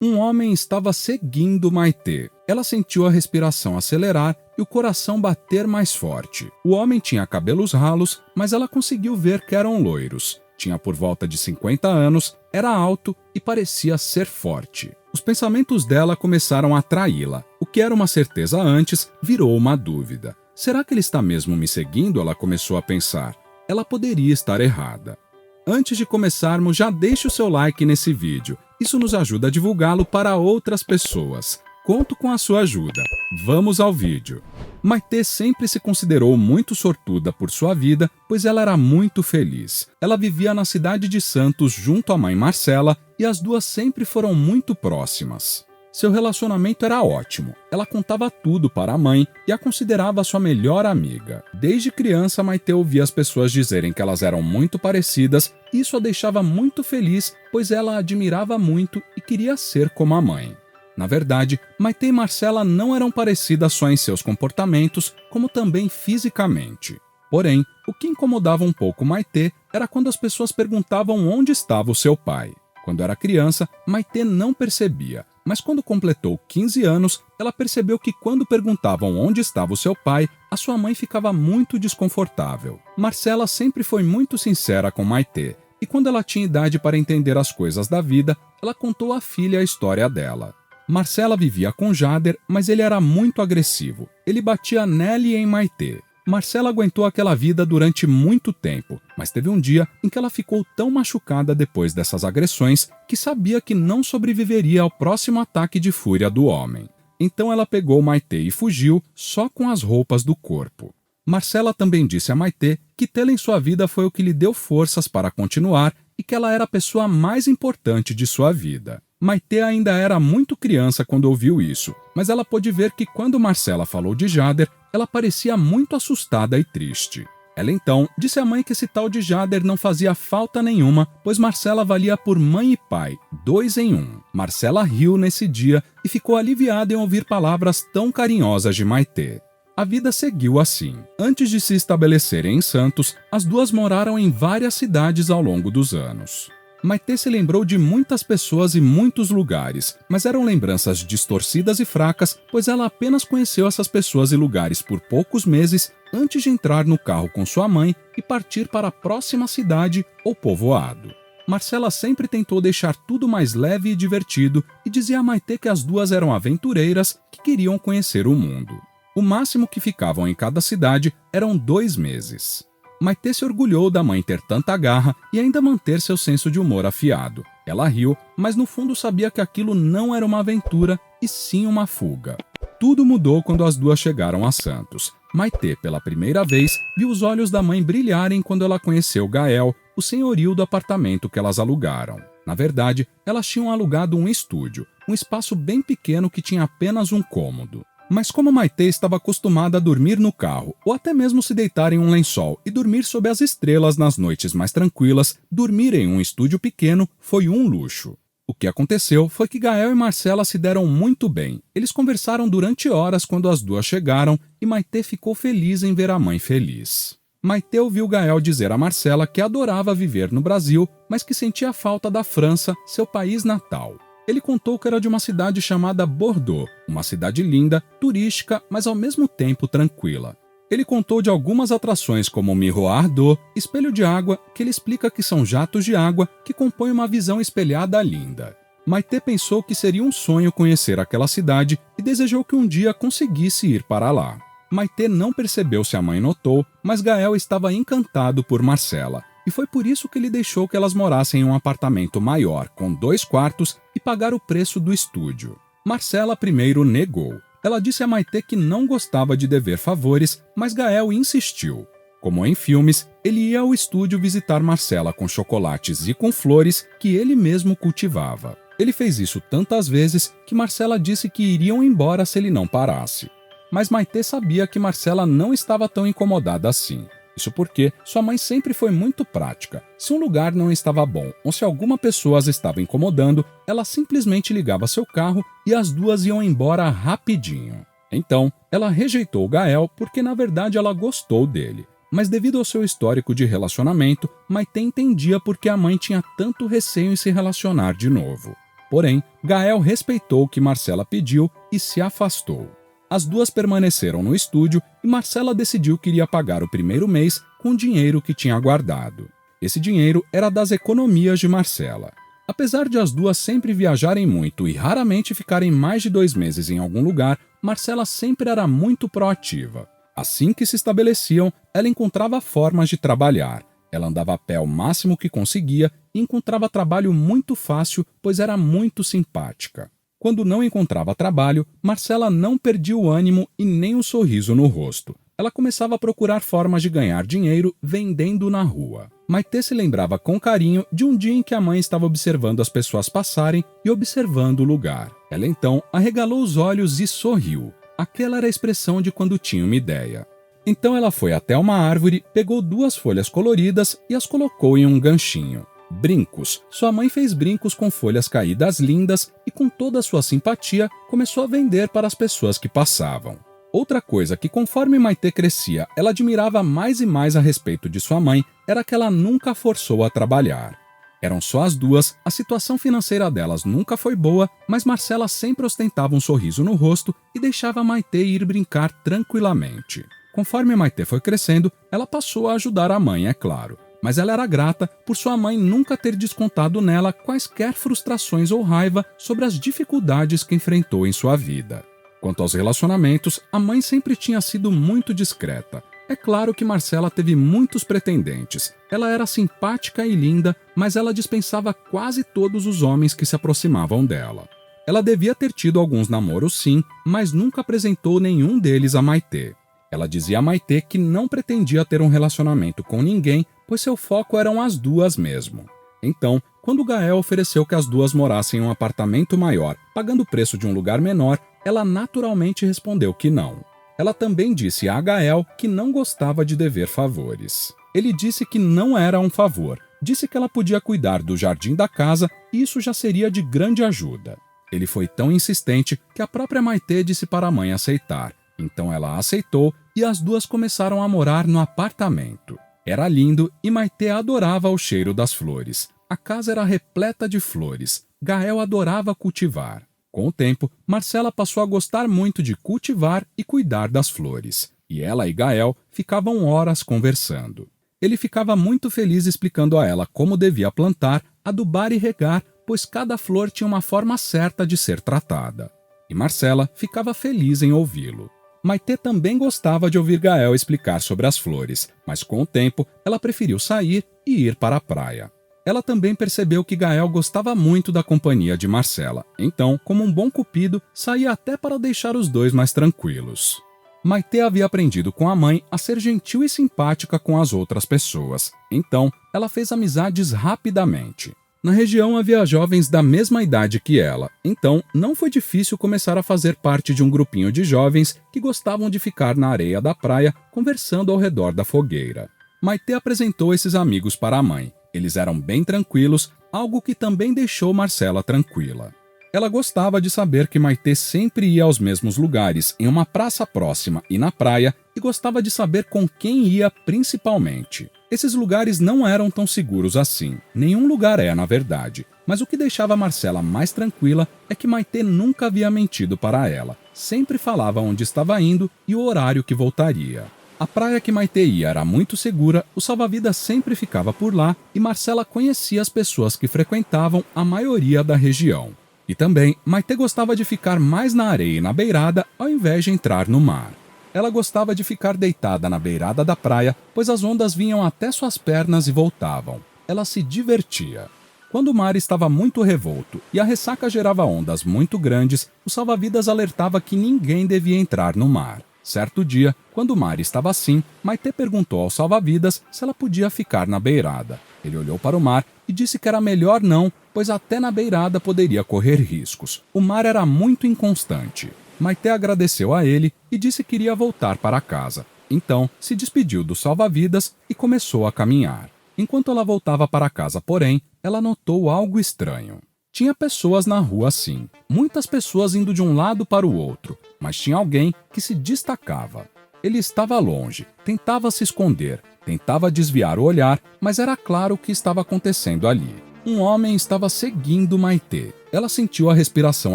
Um homem estava seguindo Maitê. Ela sentiu a respiração acelerar e o coração bater mais forte. O homem tinha cabelos ralos, mas ela conseguiu ver que eram loiros. Tinha por volta de 50 anos, era alto e parecia ser forte. Os pensamentos dela começaram a atraí-la. O que era uma certeza antes virou uma dúvida. Será que ele está mesmo me seguindo? Ela começou a pensar. Ela poderia estar errada. Antes de começarmos, já deixe o seu like nesse vídeo. Isso nos ajuda a divulgá-lo para outras pessoas. Conto com a sua ajuda. Vamos ao vídeo. Maitê sempre se considerou muito sortuda por sua vida, pois ela era muito feliz. Ela vivia na cidade de Santos junto à mãe Marcela e as duas sempre foram muito próximas. Seu relacionamento era ótimo. Ela contava tudo para a mãe e a considerava sua melhor amiga. Desde criança, Maitê ouvia as pessoas dizerem que elas eram muito parecidas e isso a deixava muito feliz, pois ela a admirava muito e queria ser como a mãe. Na verdade, Maitê e Marcela não eram parecidas só em seus comportamentos, como também fisicamente. Porém, o que incomodava um pouco Maitê era quando as pessoas perguntavam onde estava o seu pai. Quando era criança, Maitê não percebia, mas quando completou 15 anos, ela percebeu que quando perguntavam onde estava o seu pai, a sua mãe ficava muito desconfortável. Marcela sempre foi muito sincera com Maitê, e quando ela tinha idade para entender as coisas da vida, ela contou à filha a história dela. Marcela vivia com Jader, mas ele era muito agressivo. Ele batia nela e em Maitê. Marcela aguentou aquela vida durante muito tempo, mas teve um dia em que ela ficou tão machucada depois dessas agressões que sabia que não sobreviveria ao próximo ataque de fúria do homem. Então ela pegou Maitê e fugiu só com as roupas do corpo. Marcela também disse a Maitê que tê-la em sua vida foi o que lhe deu forças para continuar e que ela era a pessoa mais importante de sua vida. Maitê ainda era muito criança quando ouviu isso, mas ela pôde ver que quando Marcela falou de Jader, ela parecia muito assustada e triste. Ela então disse à mãe que esse tal de Jader não fazia falta nenhuma, pois Marcela valia por mãe e pai, 2 em 1. Marcela riu nesse dia e ficou aliviada em ouvir palavras tão carinhosas de Maitê. A vida seguiu assim. Antes de se estabelecerem em Santos, as duas moraram em várias cidades ao longo dos anos. Maitê se lembrou de muitas pessoas e muitos lugares, mas eram lembranças distorcidas e fracas, pois ela apenas conheceu essas pessoas e lugares por poucos meses antes de entrar no carro com sua mãe e partir para a próxima cidade ou povoado. Marcela sempre tentou deixar tudo mais leve e divertido e dizia a Maitê que as duas eram aventureiras que queriam conhecer o mundo. O máximo que ficavam em cada cidade eram 2 meses. Maitê se orgulhou da mãe ter tanta garra e ainda manter seu senso de humor afiado. Ela riu, mas no fundo sabia que aquilo não era uma aventura, e sim uma fuga. Tudo mudou quando as duas chegaram a Santos. Maitê, pela primeira vez, viu os olhos da mãe brilharem quando ela conheceu Gael, o senhorio do apartamento que elas alugaram. Na verdade, elas tinham alugado um estúdio, um espaço bem pequeno que tinha apenas um cômodo. Mas como Maitê estava acostumada a dormir no carro, ou até mesmo se deitar em um lençol e dormir sob as estrelas nas noites mais tranquilas, dormir em um estúdio pequeno foi um luxo. O que aconteceu foi que Gael e Marcela se deram muito bem. Eles conversaram durante horas quando as duas chegaram e Maitê ficou feliz em ver a mãe feliz. Maitê ouviu Gael dizer a Marcela que adorava viver no Brasil, mas que sentia falta da França, seu país natal. Ele contou que era de uma cidade chamada Bordeaux, uma cidade linda, turística, mas ao mesmo tempo tranquila. Ele contou de algumas atrações como o Miroir d'eau, espelho de água, que ele explica que são jatos de água que compõem uma visão espelhada linda. Maitê pensou que seria um sonho conhecer aquela cidade e desejou que um dia conseguisse ir para lá. Maitê não percebeu se a mãe notou, mas Gael estava encantado por Marcela. E foi por isso que ele deixou que elas morassem em um apartamento maior, com 2 quartos, e pagar o preço do estúdio. Marcela primeiro negou. Ela disse a Maitê que não gostava de dever favores, mas Gael insistiu. Como em filmes, ele ia ao estúdio visitar Marcela com chocolates e com flores que ele mesmo cultivava. Ele fez isso tantas vezes que Marcela disse que iriam embora se ele não parasse. Mas Maitê sabia que Marcela não estava tão incomodada assim. Isso porque sua mãe sempre foi muito prática. Se um lugar não estava bom ou se alguma pessoa as estava incomodando, ela simplesmente ligava seu carro e as duas iam embora rapidinho. Então, ela rejeitou o Gael porque na verdade ela gostou dele. Mas devido ao seu histórico de relacionamento, Maitê entendia por que a mãe tinha tanto receio em se relacionar de novo. Porém, Gael respeitou o que Marcela pediu e se afastou. As duas permaneceram no estúdio e Marcela decidiu que iria pagar o primeiro mês com o dinheiro que tinha guardado. Esse dinheiro era das economias de Marcela. Apesar de as duas sempre viajarem muito e raramente ficarem mais de 2 meses em algum lugar, Marcela sempre era muito proativa. Assim que se estabeleciam, ela encontrava formas de trabalhar. Ela andava a pé o máximo que conseguia e encontrava trabalho muito fácil, pois era muito simpática. Quando não encontrava trabalho, Marcela não perdia o ânimo e nem o sorriso no rosto. Ela começava a procurar formas de ganhar dinheiro vendendo na rua. Maitê se lembrava com carinho de um dia em que a mãe estava observando as pessoas passarem e observando o lugar. Ela então arregalou os olhos e sorriu. Aquela era a expressão de quando tinha uma ideia. Então ela foi até uma árvore, pegou 2 folhas coloridas e as colocou em um ganchinho. Brincos. Sua mãe fez brincos com folhas caídas lindas e com toda a sua simpatia começou a vender para as pessoas que passavam. Outra coisa que, conforme Maitê crescia, ela admirava mais e mais a respeito de sua mãe era que ela nunca a forçou a trabalhar. Eram só as duas, a situação financeira delas nunca foi boa, mas Marcela sempre ostentava um sorriso no rosto e deixava Maitê ir brincar tranquilamente. Conforme Maitê foi crescendo, ela passou a ajudar a mãe, é claro, mas ela era grata por sua mãe nunca ter descontado nela quaisquer frustrações ou raiva sobre as dificuldades que enfrentou em sua vida. Quanto aos relacionamentos, a mãe sempre tinha sido muito discreta. É claro que Marcela teve muitos pretendentes. Ela era simpática e linda, mas ela dispensava quase todos os homens que se aproximavam dela. Ela devia ter tido alguns namoros sim, mas nunca apresentou nenhum deles a Maitê. Ela dizia a Maitê que não pretendia ter um relacionamento com ninguém, pois seu foco eram as duas mesmo. Então, quando Gael ofereceu que as duas morassem em um apartamento maior, pagando o preço de um lugar menor, ela naturalmente respondeu que não. Ela também disse a Gael que não gostava de dever favores. Ele disse que não era um favor, disse que ela podia cuidar do jardim da casa e isso já seria de grande ajuda. Ele foi tão insistente que a própria Maitê disse para a mãe aceitar. Então ela aceitou e as duas começaram a morar no apartamento. Era lindo e Maitê adorava o cheiro das flores. A casa era repleta de flores. Gael adorava cultivar. Com o tempo, Marcela passou a gostar muito de cultivar e cuidar das flores. E ela e Gael ficavam horas conversando. Ele ficava muito feliz explicando a ela como devia plantar, adubar e regar, pois cada flor tinha uma forma certa de ser tratada. E Marcela ficava feliz em ouvi-lo. Maitê também gostava de ouvir Gael explicar sobre as flores, mas com o tempo ela preferiu sair e ir para a praia. Ela também percebeu que Gael gostava muito da companhia de Marcela, então, como um bom cupido, saía até para deixar os dois mais tranquilos. Maitê havia aprendido com a mãe a ser gentil e simpática com as outras pessoas, então ela fez amizades rapidamente. Na região havia jovens da mesma idade que ela, então não foi difícil começar a fazer parte de um grupinho de jovens que gostavam de ficar na areia da praia conversando ao redor da fogueira. Maitê apresentou esses amigos para a mãe. Eles eram bem tranquilos, algo que também deixou Marcela tranquila. Ela gostava de saber que Maitê sempre ia aos mesmos lugares, em uma praça próxima e na praia, e gostava de saber com quem ia principalmente. Esses lugares não eram tão seguros assim. Nenhum lugar é, na verdade. Mas o que deixava Marcela mais tranquila é que Maitê nunca havia mentido para ela. Sempre falava onde estava indo e o horário que voltaria. A praia que Maitê ia era muito segura, o salva-vidas sempre ficava por lá e Marcela conhecia as pessoas que frequentavam a maioria da região. E também, Maitê gostava de ficar mais na areia e na beirada ao invés de entrar no mar. Ela gostava de ficar deitada na beirada da praia, pois as ondas vinham até suas pernas e voltavam. Ela se divertia. Quando o mar estava muito revolto e a ressaca gerava ondas muito grandes, o salva-vidas alertava que ninguém devia entrar no mar. Certo dia, quando o mar estava assim, Maitê perguntou ao salva-vidas se ela podia ficar na beirada. Ele olhou para o mar e disse que era melhor não, pois até na beirada poderia correr riscos. O mar era muito inconstante. Maitê agradeceu a ele e disse que iria voltar para casa. Então, se despediu do salva-vidas e começou a caminhar. Enquanto ela voltava para casa, porém, ela notou algo estranho. Tinha pessoas na rua sim, muitas pessoas indo de um lado para o outro, mas tinha alguém que se destacava. Ele estava longe, tentava se esconder, tentava desviar o olhar, mas era claro o que estava acontecendo ali. Um homem estava seguindo Maitê. Ela sentiu a respiração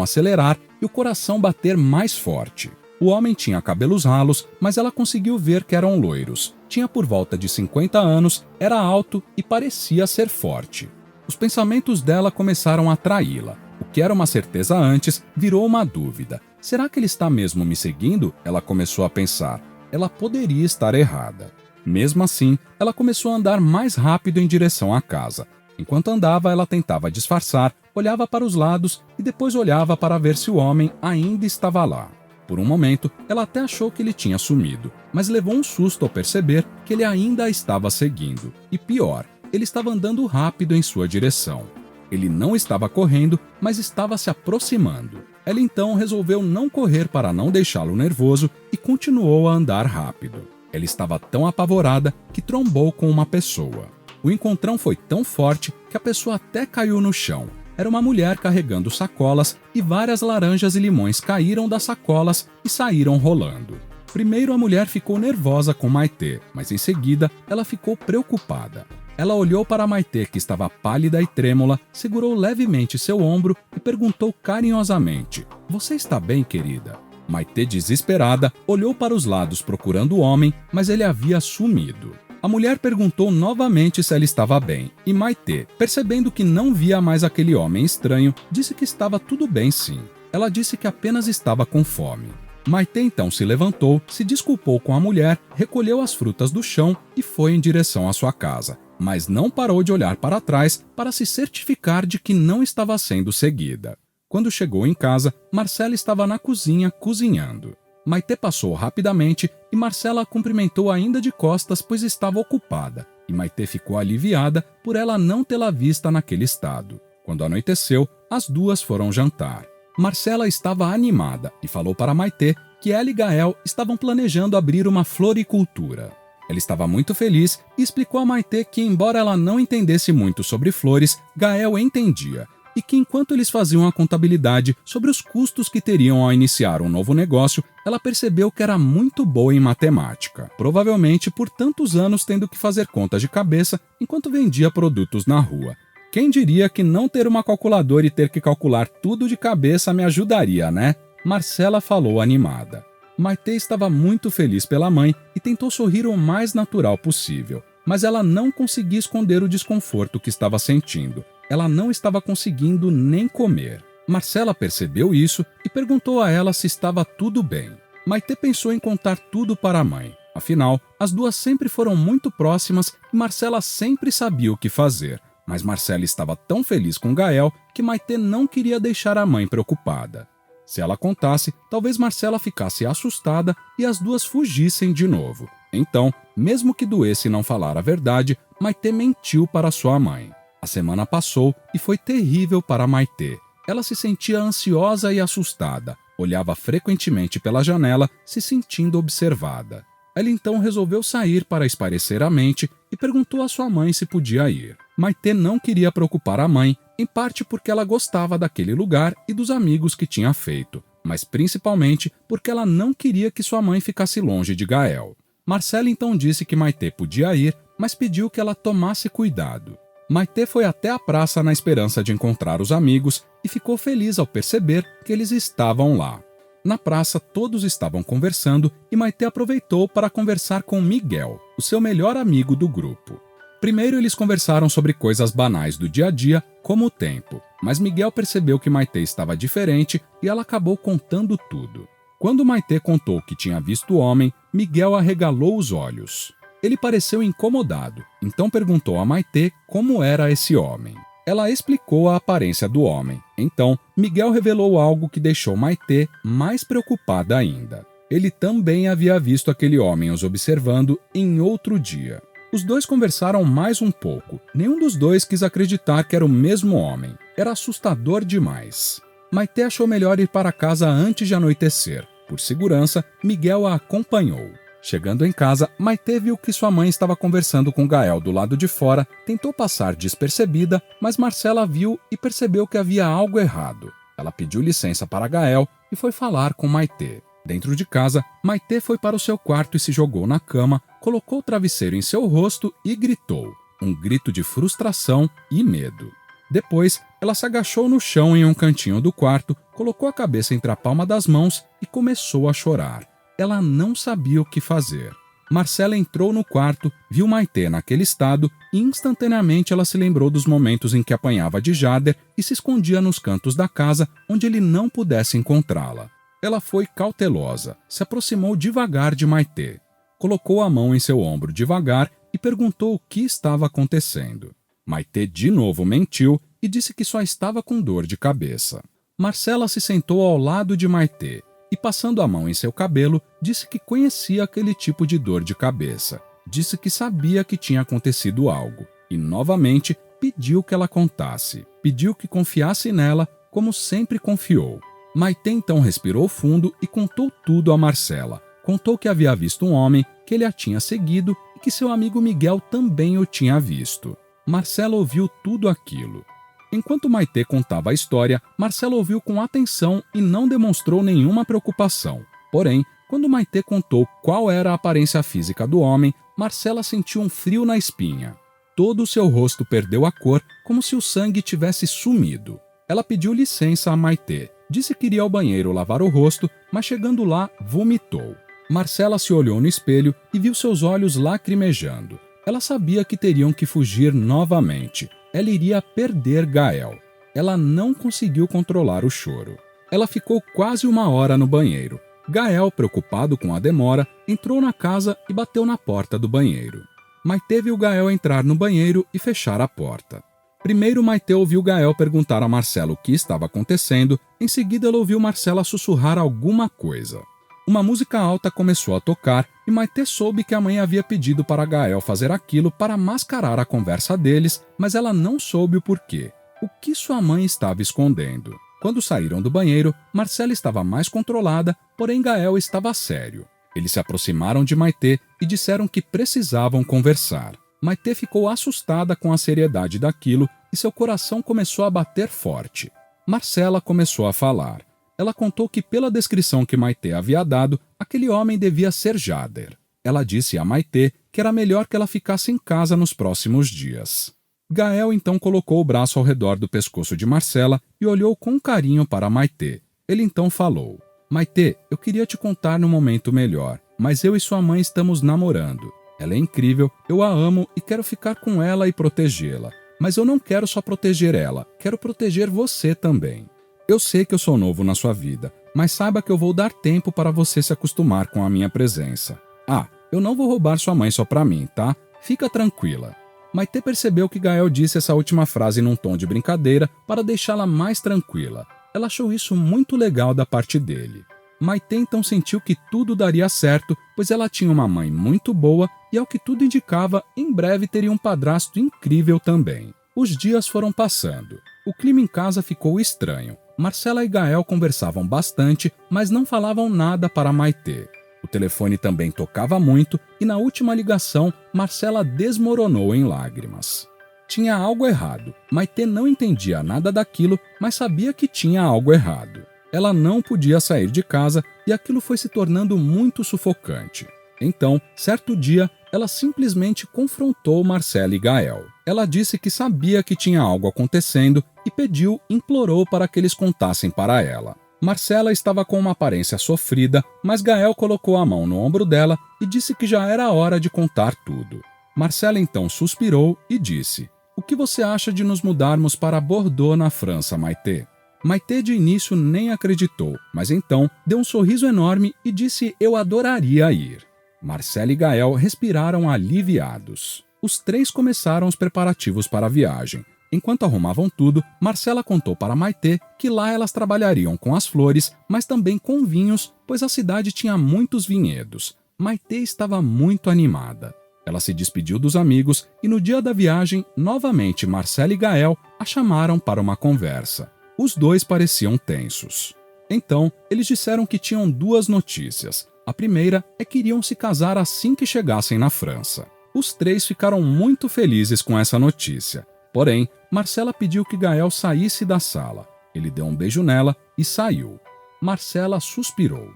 acelerar e o coração bater mais forte. O homem tinha cabelos ralos, mas ela conseguiu ver que eram loiros. Tinha por volta de 50 anos, era alto e parecia ser forte. Os pensamentos dela começaram a atraí-la. O que era uma certeza antes virou uma dúvida. Será que ele está mesmo me seguindo? Ela começou a pensar. Ela poderia estar errada. Mesmo assim, ela começou a andar mais rápido em direção à casa. Enquanto andava, ela tentava disfarçar, olhava para os lados e depois olhava para ver se o homem ainda estava lá. Por um momento, ela até achou que ele tinha sumido, mas levou um susto ao perceber que ele ainda a estava seguindo. E pior, ele estava andando rápido em sua direção. Ele não estava correndo, mas estava se aproximando. Ela então resolveu não correr para não deixá-lo nervoso e continuou a andar rápido. Ela estava tão apavorada que trombou com uma pessoa. O encontrão foi tão forte que a pessoa até caiu no chão. Era uma mulher carregando sacolas e várias laranjas e limões caíram das sacolas e saíram rolando. Primeiro a mulher ficou nervosa com Maitê, mas em seguida ela ficou preocupada. Ela olhou para Maitê, que estava pálida e trêmula, segurou levemente seu ombro e perguntou carinhosamente: "Você está bem, querida?" Maitê, desesperada, olhou para os lados procurando o homem, mas ele havia sumido. A mulher perguntou novamente se ela estava bem, e Maitê, percebendo que não via mais aquele homem estranho, disse que estava tudo bem sim. Ela disse que apenas estava com fome. Maitê então se levantou, se desculpou com a mulher, recolheu as frutas do chão e foi em direção à sua casa, mas não parou de olhar para trás para se certificar de que não estava sendo seguida. Quando chegou em casa, Marcela estava na cozinha cozinhando. Maitê passou rapidamente e Marcela a cumprimentou ainda de costas, pois estava ocupada, e Maitê ficou aliviada por ela não tê-la vista naquele estado. Quando anoiteceu, as duas foram jantar. Marcela estava animada e falou para Maitê que ela e Gael estavam planejando abrir uma floricultura. Ela estava muito feliz e explicou a Maitê que, embora ela não entendesse muito sobre flores, Gael entendia, e que enquanto eles faziam a contabilidade sobre os custos que teriam ao iniciar um novo negócio, ela percebeu que era muito boa em matemática, provavelmente por tantos anos tendo que fazer contas de cabeça enquanto vendia produtos na rua. Quem diria que não ter uma calculadora e ter que calcular tudo de cabeça me ajudaria, né? Marcela falou animada. Maitê estava muito feliz pela mãe e tentou sorrir o mais natural possível, mas ela não conseguia esconder o desconforto que estava sentindo. Ela não estava conseguindo nem comer. Marcela percebeu isso e perguntou a ela se estava tudo bem. Maitê pensou em contar tudo para a mãe. Afinal, as duas sempre foram muito próximas e Marcela sempre sabia o que fazer. Mas Marcela estava tão feliz com Gael que Maitê não queria deixar a mãe preocupada. Se ela contasse, talvez Marcela ficasse assustada e as duas fugissem de novo. Então, mesmo que doesse não falar a verdade, Maitê mentiu para sua mãe. A semana passou e foi terrível para Maitê. Ela se sentia ansiosa e assustada, olhava frequentemente pela janela, se sentindo observada. Ela então resolveu sair para espairecer a mente e perguntou à sua mãe se podia ir. Maitê não queria preocupar a mãe, em parte porque ela gostava daquele lugar e dos amigos que tinha feito, mas principalmente porque ela não queria que sua mãe ficasse longe de Gael. Marcela então disse que Maitê podia ir, mas pediu que ela tomasse cuidado. Maitê foi até a praça na esperança de encontrar os amigos e ficou feliz ao perceber que eles estavam lá. Na praça, todos estavam conversando e Maitê aproveitou para conversar com Miguel, o seu melhor amigo do grupo. Primeiro eles conversaram sobre coisas banais do dia a dia, como o tempo, mas Miguel percebeu que Maitê estava diferente e ela acabou contando tudo. Quando Maitê contou que tinha visto o homem, Miguel arregalou os olhos. Ele pareceu incomodado, então perguntou a Maitê como era esse homem. Ela explicou a aparência do homem. Então, Miguel revelou algo que deixou Maitê mais preocupada ainda. Ele também havia visto aquele homem os observando em outro dia. Os dois conversaram mais um pouco. Nenhum dos dois quis acreditar que era o mesmo homem. Era assustador demais. Maitê achou melhor ir para casa antes de anoitecer. Por segurança, Miguel a acompanhou. Chegando em casa, Maitê viu que sua mãe estava conversando com Gael do lado de fora, tentou passar despercebida, mas Marcela viu e percebeu que havia algo errado. Ela pediu licença para Gael e foi falar com Maitê. Dentro de casa, Maitê foi para o seu quarto e se jogou na cama, colocou o travesseiro em seu rosto e gritou. Um grito de frustração e medo. Depois, ela se agachou no chão em um cantinho do quarto, colocou a cabeça entre a palma das mãos e começou a chorar. Ela não sabia o que fazer. Marcela entrou no quarto, viu Maitê naquele estado e instantaneamente ela se lembrou dos momentos em que apanhava de Jader e se escondia nos cantos da casa onde ele não pudesse encontrá-la. Ela foi cautelosa, se aproximou devagar de Maitê, colocou a mão em seu ombro devagar e perguntou o que estava acontecendo. Maitê de novo mentiu e disse que só estava com dor de cabeça. Marcela se sentou ao lado de Maitê e, passando a mão em seu cabelo, disse que conhecia aquele tipo de dor de cabeça. Disse que sabia que tinha acontecido algo e, novamente, pediu que ela contasse. Pediu que confiasse nela, como sempre confiou. Maitê então respirou fundo e contou tudo a Marcela. Contou que havia visto um homem, que ele a tinha seguido e que seu amigo Miguel também o tinha visto. Marcela ouviu tudo aquilo. Enquanto Maitê contava a história, Marcela ouviu com atenção e não demonstrou nenhuma preocupação. Porém, quando Maitê contou qual era a aparência física do homem, Marcela sentiu um frio na espinha. Todo o seu rosto perdeu a cor, como se o sangue tivesse sumido. Ela pediu licença a Maitê. Disse que iria ao banheiro lavar o rosto, mas chegando lá, vomitou. Marcela se olhou no espelho e viu seus olhos lacrimejando. Ela sabia que teriam que fugir novamente. Ela iria perder Gael. Ela não conseguiu controlar o choro. Ela ficou quase 1 hora no banheiro. Gael, preocupado com a demora, entrou na casa e bateu na porta do banheiro. Maitê viu Gael entrar no banheiro e fechar a porta. Primeiro, Maitê ouviu Gael perguntar a Marcela o que estava acontecendo, em seguida ela ouviu Marcela sussurrar alguma coisa. Uma música alta começou a tocar e Maitê soube que a mãe havia pedido para Gael fazer aquilo para mascarar a conversa deles, mas ela não soube o porquê. O que sua mãe estava escondendo? Quando saíram do banheiro, Marcela estava mais controlada, porém Gael estava sério. Eles se aproximaram de Maitê e disseram que precisavam conversar. Maitê ficou assustada com a seriedade daquilo e seu coração começou a bater forte. Marcela começou a falar. Ela contou que, pela descrição que Maitê havia dado, aquele homem devia ser Jader. Ela disse a Maitê que era melhor que ela ficasse em casa nos próximos dias. Gael então colocou o braço ao redor do pescoço de Marcela e olhou com carinho para Maitê. Ele então falou: Maitê, eu queria te contar num momento melhor, mas eu e sua mãe estamos namorando. Ela é incrível, eu a amo e quero ficar com ela e protegê-la. Mas eu não quero só proteger ela, quero proteger você também. Eu sei que eu sou novo na sua vida, mas saiba que eu vou dar tempo para você se acostumar com a minha presença. Ah, eu não vou roubar sua mãe só pra mim, tá? Fica tranquila. Maitê percebeu que Gael disse essa última frase num tom de brincadeira para deixá-la mais tranquila. Ela achou isso muito legal da parte dele. Maitê então sentiu que tudo daria certo, pois ela tinha uma mãe muito boa e, ao que tudo indicava, em breve teria um padrasto incrível também. Os dias foram passando. O clima em casa ficou estranho. Marcela e Gael conversavam bastante, mas não falavam nada para Maitê. O telefone também tocava muito e, na última ligação, Marcela desmoronou em lágrimas. Tinha algo errado. Maitê não entendia nada daquilo, mas sabia que tinha algo errado. Ela não podia sair de casa e aquilo foi se tornando muito sufocante. Então, certo dia, ela simplesmente confrontou Marcela e Gael. Ela disse que sabia que tinha algo acontecendo e pediu, implorou para que eles contassem para ela. Marcela estava com uma aparência sofrida, mas Gael colocou a mão no ombro dela e disse que já era hora de contar tudo. Marcela então suspirou e disse: "O que você acha de nos mudarmos para Bordeaux, na França, Maitê?" Maitê de início nem acreditou, mas então deu um sorriso enorme e disse: "Eu adoraria ir." Marcela e Gael respiraram aliviados. Os três começaram os preparativos para a viagem. Enquanto arrumavam tudo, Marcela contou para Maitê que lá elas trabalhariam com as flores, mas também com vinhos, pois a cidade tinha muitos vinhedos. Maitê estava muito animada. Ela se despediu dos amigos e no dia da viagem, novamente Marcela e Gael a chamaram para uma conversa. Os dois pareciam tensos. Então, eles disseram que tinham 2 notícias. A primeira é que iriam se casar assim que chegassem na França. Os 3 ficaram muito felizes com essa notícia. Porém, Marcela pediu que Gael saísse da sala. Ele deu um beijo nela e saiu. Marcela suspirou.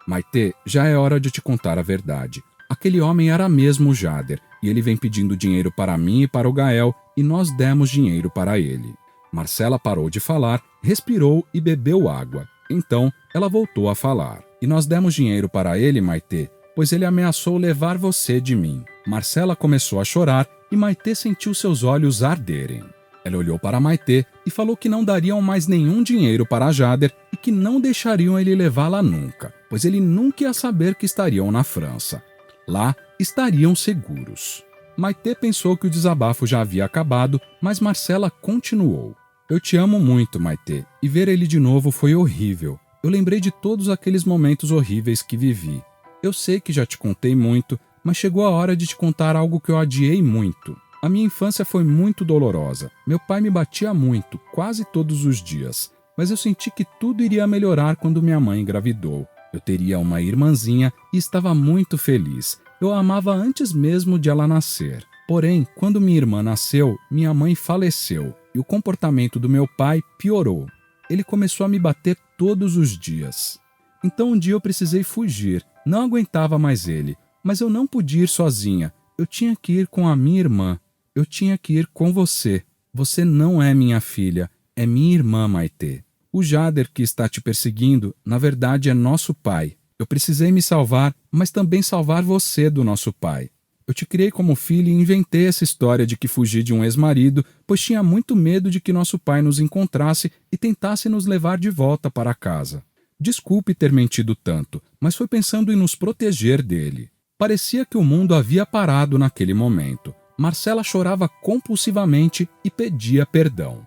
Maitê, já é hora de te contar a verdade. Aquele homem era mesmo o Jader, e ele vem pedindo dinheiro para mim e para o Gael, e nós demos dinheiro para ele. Marcela parou de falar, respirou e bebeu água. Então, ela voltou a falar. E nós demos dinheiro para ele, Maitê, pois ele ameaçou levar você de mim. Marcela começou a chorar e Maitê sentiu seus olhos arderem. Ela olhou para Maitê e falou que não dariam mais nenhum dinheiro para Jader e que não deixariam ele levá-la nunca, pois ele nunca ia saber que estariam na França. Lá estariam seguros. Maitê pensou que o desabafo já havia acabado, mas Marcela continuou. Eu te amo muito, Maitê, e ver ele de novo foi horrível. Eu lembrei de todos aqueles momentos horríveis que vivi. Eu sei que já te contei muito, mas chegou a hora de te contar algo que eu adiei muito. A minha infância foi muito dolorosa. Meu pai me batia muito, quase todos os dias. Mas eu senti que tudo iria melhorar quando minha mãe engravidou. Eu teria uma irmãzinha e estava muito feliz. Eu a amava antes mesmo de ela nascer. Porém, quando minha irmã nasceu, minha mãe faleceu e o comportamento do meu pai piorou. Ele começou a me bater todos os dias. Então um dia eu precisei fugir. Não aguentava mais ele. Mas eu não podia ir sozinha. Eu tinha que ir com a minha irmã. Eu tinha que ir com você. Você não é minha filha, é minha irmã, Maitê. O Jader que está te perseguindo, na verdade, é nosso pai. Eu precisei me salvar, mas também salvar você do nosso pai. Eu te criei como filha e inventei essa história de que fugi de um ex-marido, pois tinha muito medo de que nosso pai nos encontrasse e tentasse nos levar de volta para casa. Desculpe ter mentido tanto, mas foi pensando em nos proteger dele. Parecia que o mundo havia parado naquele momento. Marcela chorava compulsivamente e pedia perdão.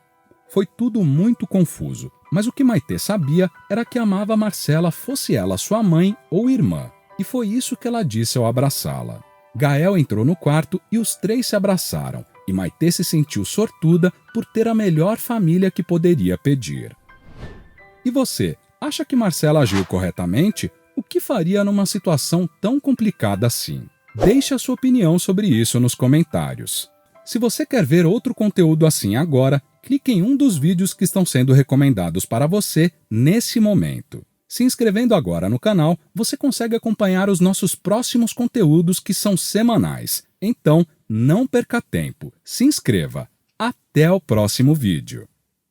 Foi tudo muito confuso, mas o que Maitê sabia era que amava Marcela, fosse ela sua mãe ou irmã, e foi isso que ela disse ao abraçá-la. Gael entrou no quarto e os três se abraçaram, e Maitê se sentiu sortuda por ter a melhor família que poderia pedir. E você, acha que Marcela agiu corretamente? O que faria numa situação tão complicada assim? Deixe a sua opinião sobre isso nos comentários. Se você quer ver outro conteúdo assim agora, clique em um dos vídeos que estão sendo recomendados para você nesse momento. Se inscrevendo agora no canal, você consegue acompanhar os nossos próximos conteúdos que são semanais. Então, não perca tempo. Se inscreva. Até o próximo vídeo.